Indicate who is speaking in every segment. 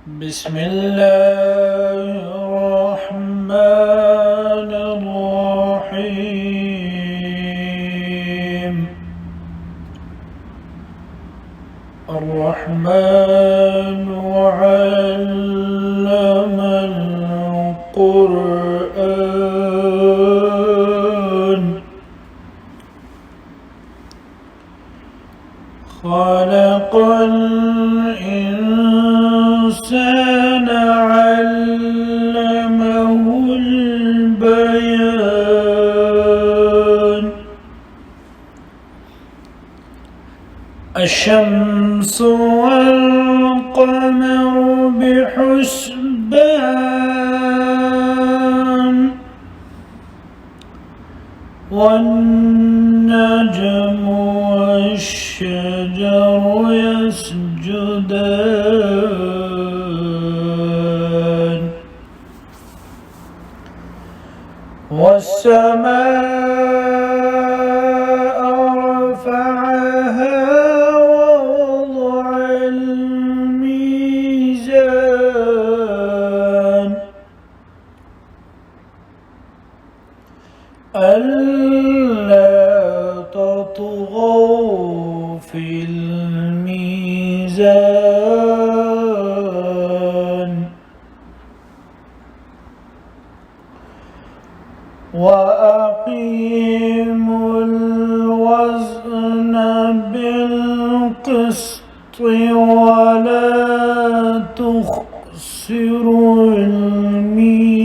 Speaker 1: بسم الله الرحمن الرحيم. الرحمن علم القرآن خلق الإنسان علمه البيان. الشمس والقمر بحسبان والنجم والشجر يسجدان والسماء رفعها ووضع الميزان ألا تطغوا في الميزان وأقيموا الوزن بالقسط ولا تخسروا الميزان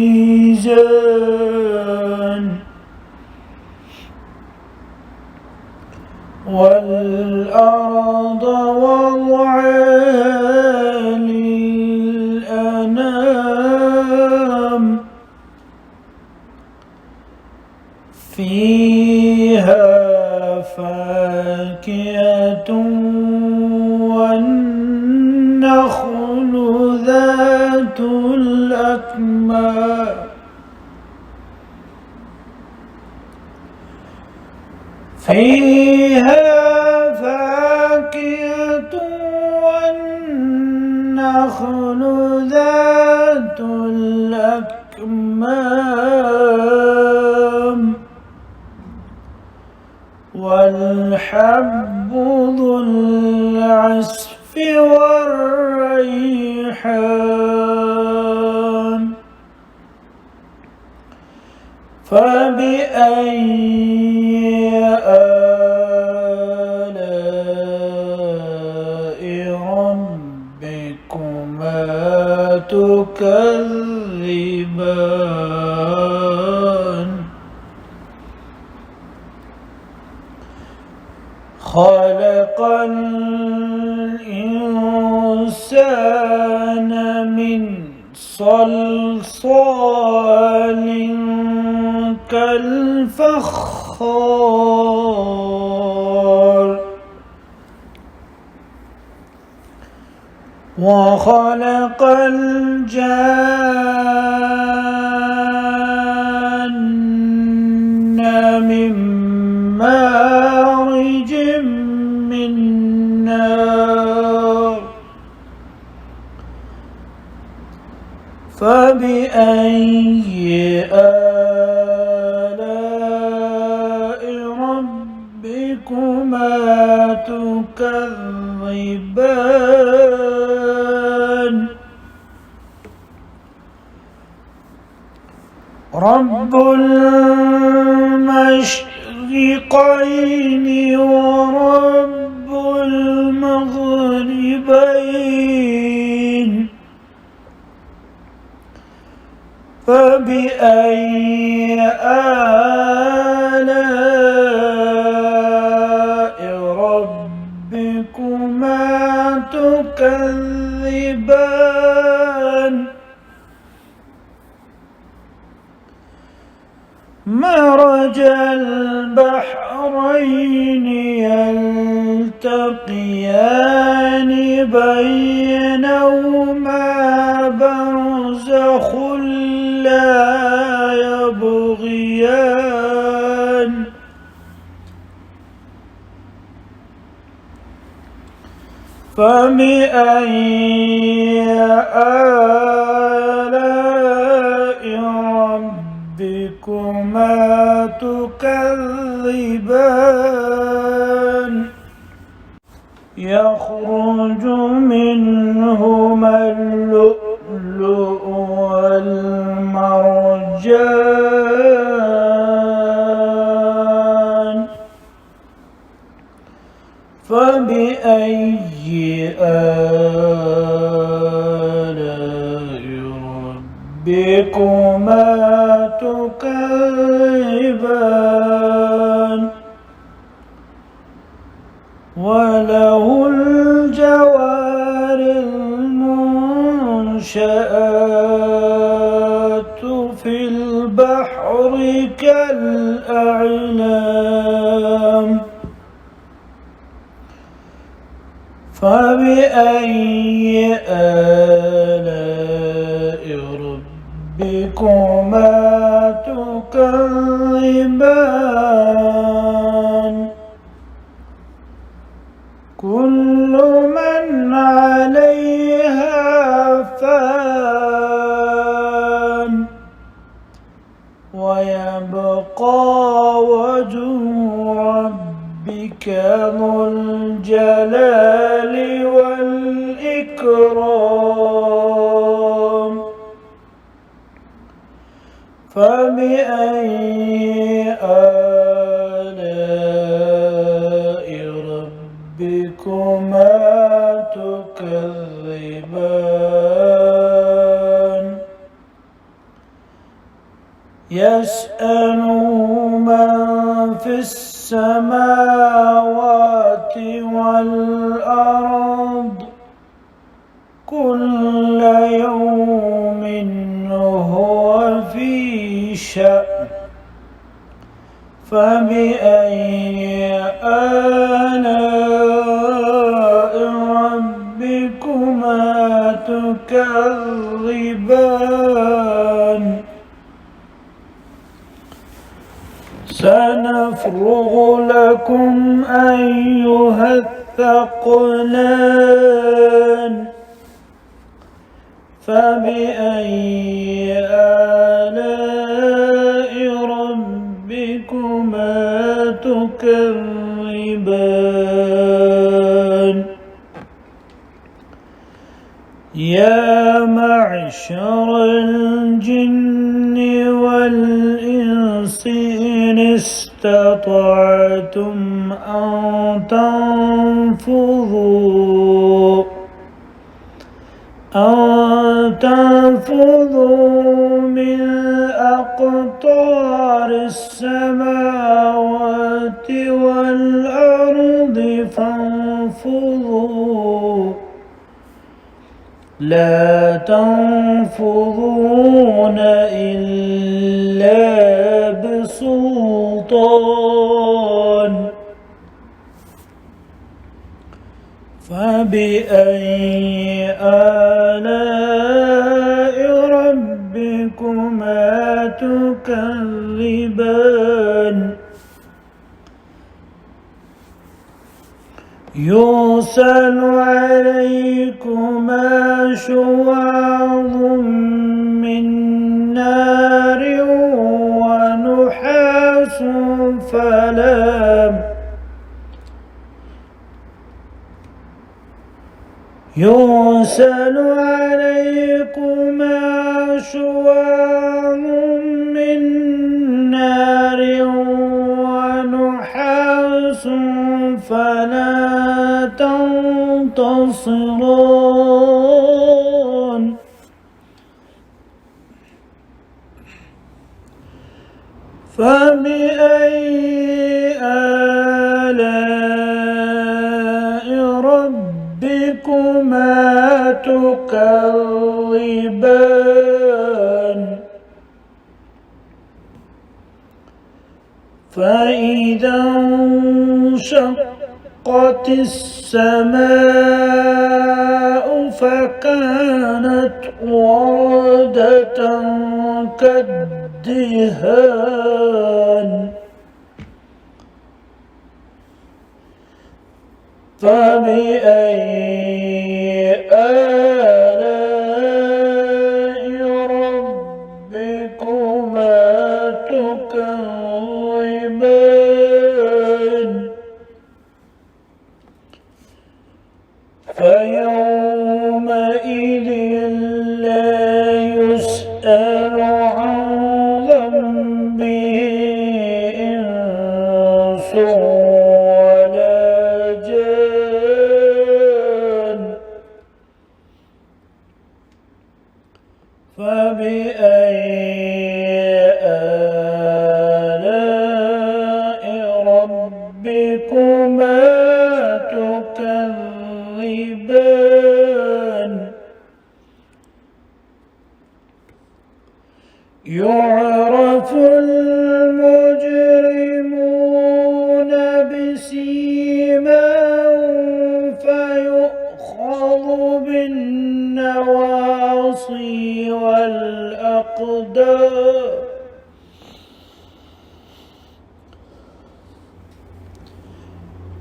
Speaker 1: والأرض وضعها للأنام فيها فاكهة والنخل ذات الأكمام فيها فاكهة والنخل ذات الأكمام والحب ذو العصف والريحان فبأي آلاء ربكما تكذبان خلق الإنسان من صلصال كالفخار وخلق الجان من مارج من نار فبأي آلاء ربكما تكذبان رب المشرقين ورب المغربين فبأي آلاء ربكما تكذبان مرج البحرين يلتقيان بينهما برزخ لا يبغيان فبأي آلاء ربكما تكذبان يخرج منهما اللؤلؤ والمرجان فبأي آلاء ربكما تكذبان وله الجوار المنشآت في البحر كالأعلام فبأي آلاء ربكما تكذبان كل من عليها فان ويبقى وجه ربك ذو الجلال والإكرام فبأي آلاء ربكما تكذبان يسأله من في السماوات والأرض كل يوم هو في شأن فبأي آلاء ربكما تكذبان سنفرغ لكم أيها الثقلان فبأي آلاء ربكما تكذبان يا معشر الجن والإنس إن استطعتم أن تنفذوا من أقطار السماوات والأرض فانفذوا لا تنفذون إلا بسلطان فبأي آلاء ربكما تكذبان يرسل عليكما شواظ من نار ونحاس يرسل عليكما شواظ من نار ونحاس فلا تنتصران فبأي آلاء ربكما تكذبان فإذا انشقت السماء فكانت وردة كالدهان فبأي آلاء فبأي آلاء ربكما تكذبان يعرف المجرمون بسيماهم فيؤخذ بالنواصي والأقدام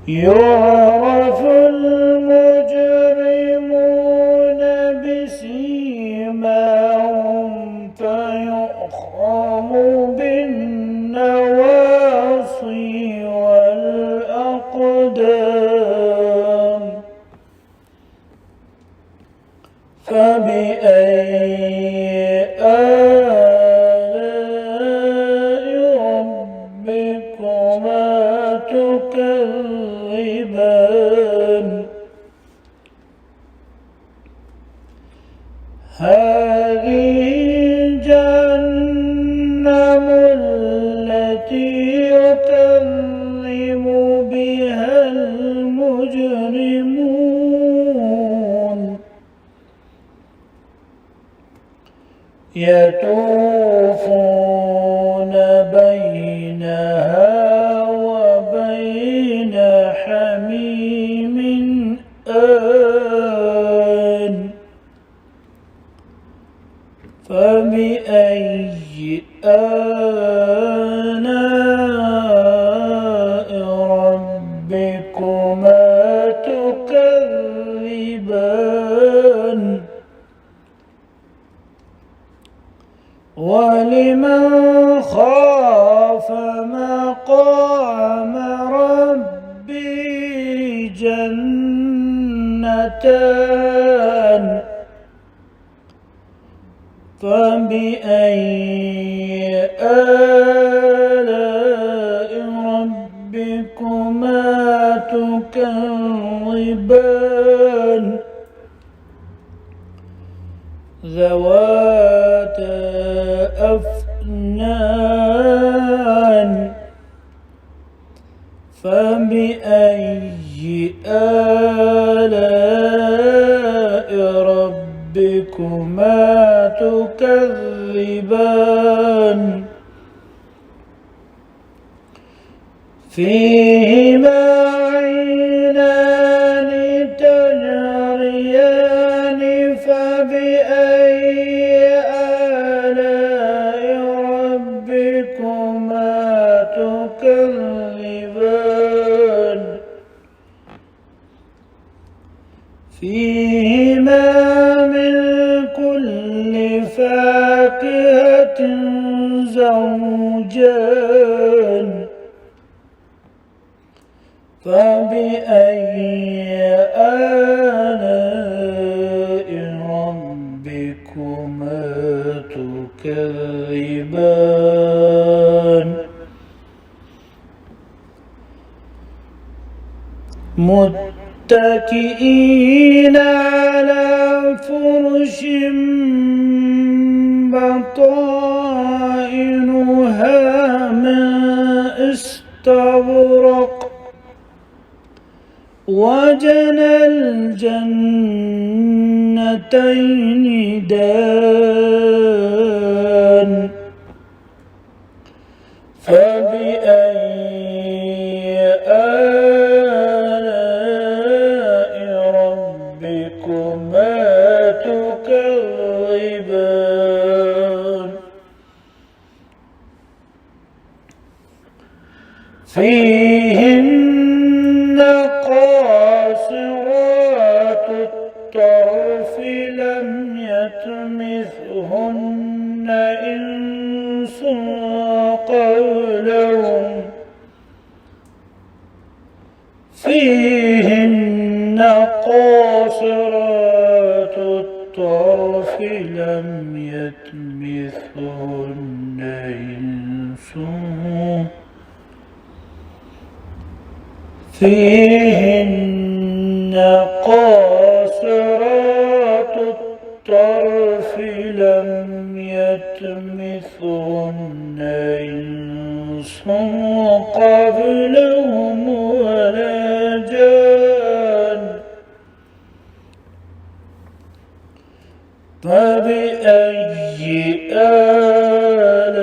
Speaker 1: يعرف المجرمون بسيماهم فيؤخذ بالنواصي والأقدام فبأي آلاء ربكما تكذبان هذه جهنم التي يكذب بها المجرمون يطوفون بينها وبين حميم آن فبأي آلاء ربكما تكذبان ولمن خاف مقام ربه جنتان فبأي آلاء ربكما تكذبان ذواتا أفنان فبأي آلاء ربكما تكذبان فيهما عينان تجريان فبأي آلاء ربكما تكذبان فيهما من كل فاكهة زوجان فبأي آلاء ربكما تكذبان متكئين على فرش بطائنها من استبرق وجنى الجنتين دان فبأي آلاء ربكما تكذبان فيهن قاصرات الطرف لم يطمثهن إنس قبلهم فيهن قاصرات الطرف لم يطمثهن إنس فيهن قاصرات الطرف لم يطمثهن إنس قبلهم ولا جان فبأي آلاء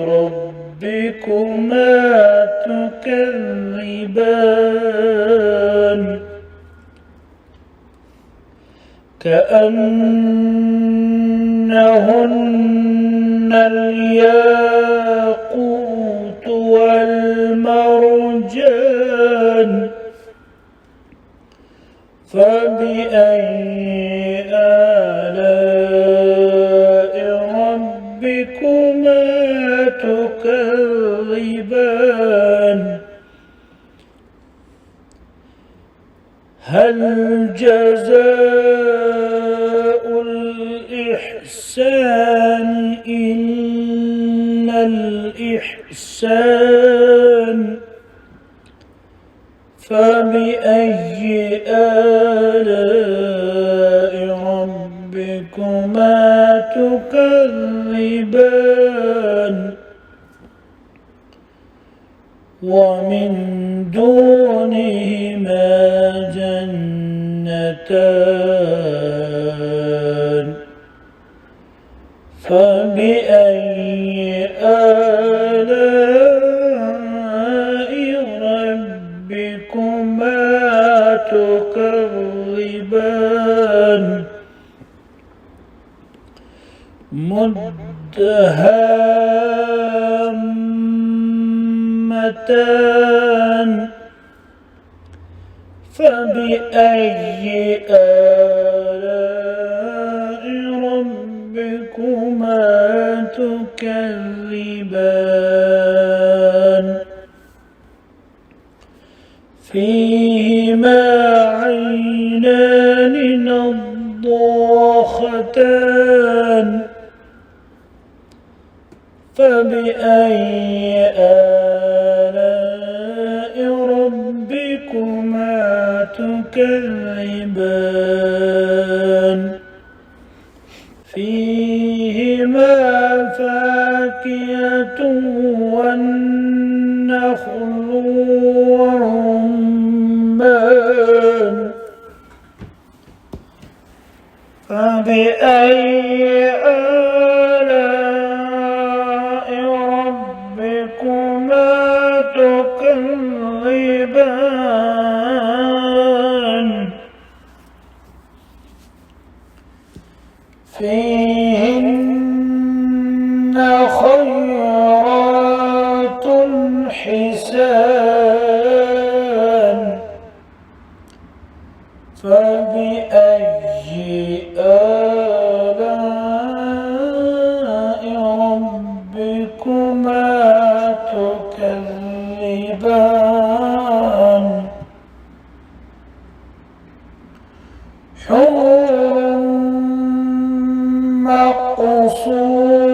Speaker 1: ربكما تكذبان كأنهن الياقوت والمرجان فبأي آلاء ربكما تكذبان هل جزاء الإحسان إلا الإحسان فبأي آلاء ربكما تكذبان ومن دونهما جنتان فبأي آلاء ربكما تكذبان مدهامتان فبأي آلاء ربكما تكذبان فيهما عينان نضاختان فبأي آلاء ربكما تكذبان فيهما فاكهة والنخل والرمان فبأي آلاء ربكما تكذبان فيهن خيرات حسان فبأي آلاء ربكما تكذبان حور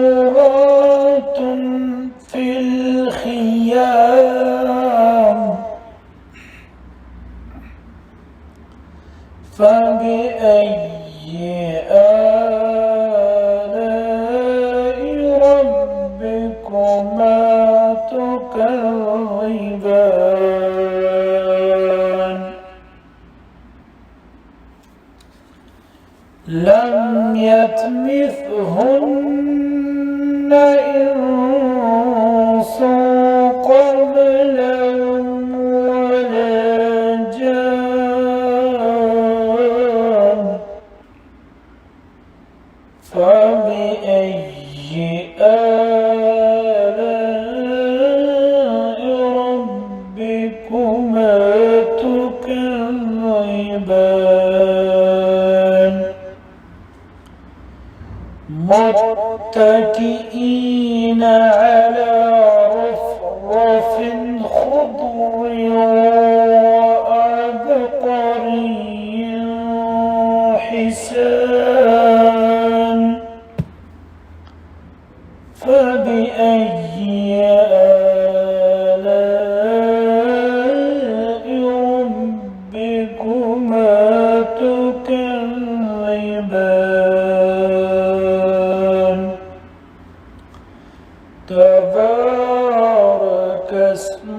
Speaker 1: مقصورات في الخيام فبأي آلاء ربكما تكذبان لم يطمثهن إنس قبلهم ولا جان فبأي آلاء ربكما تكذبان متكئين على رفرف خضر وعبقري حسان فبأي آلاء ربكما تكذبان تسمع